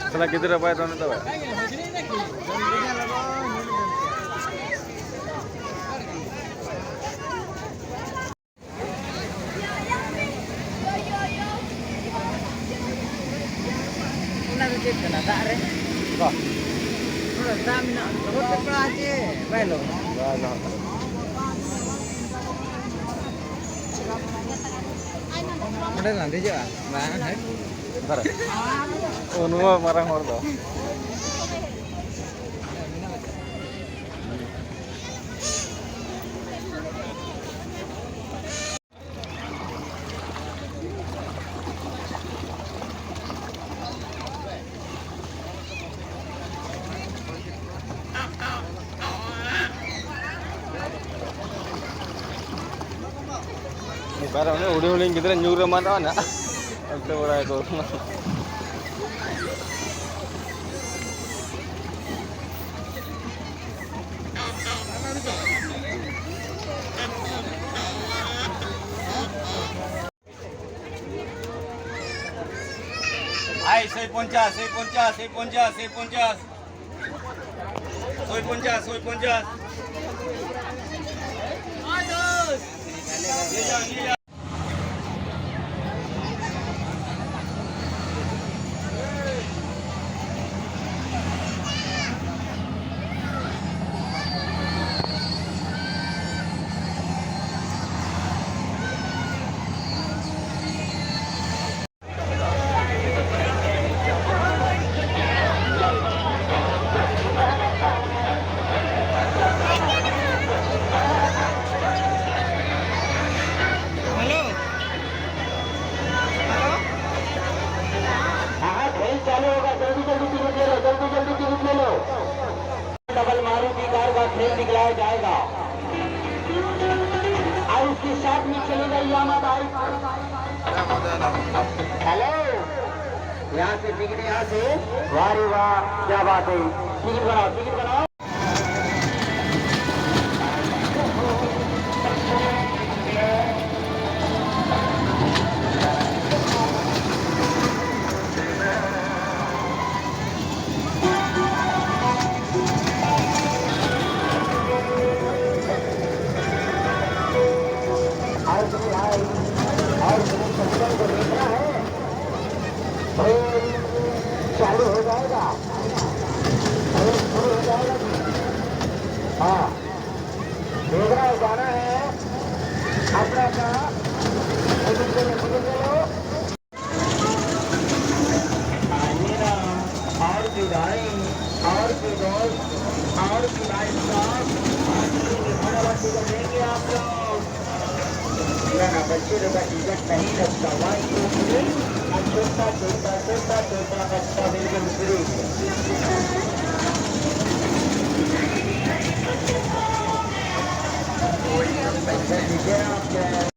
Salah kita dapat tahun itu, Pak. Kena tak re? Wah. Udah tak mina. Roti pelaje, belo. Banyak. Udah nanti juga, bang. Bentar. Oh, nunggu marah tuh. Barang ni udah kita nyuruh mana mana. Itu orang itu. Hai, soy ponchas. Soy ponchas. Aduh. Iya. Double Maruti car का train निकलाया जाएगा और उसके साथ में चलेगा यामा bike. Hello, यहाँ से ticket, यहाँ से वाह रे वाह, क्या बात है। टिकट बनाओ। चालू हो जाएगा, शुरू हो जाएगा। हाँ, देखना है, जाना है अपना और की गाड़ी और की दोस्त और की लाइफ देंगे आप लोग। ना बच्चे लोग का टिकट नहीं लगता, छोटा बच्चा बिल्कुल फ्री। पैसा दीजिए आप।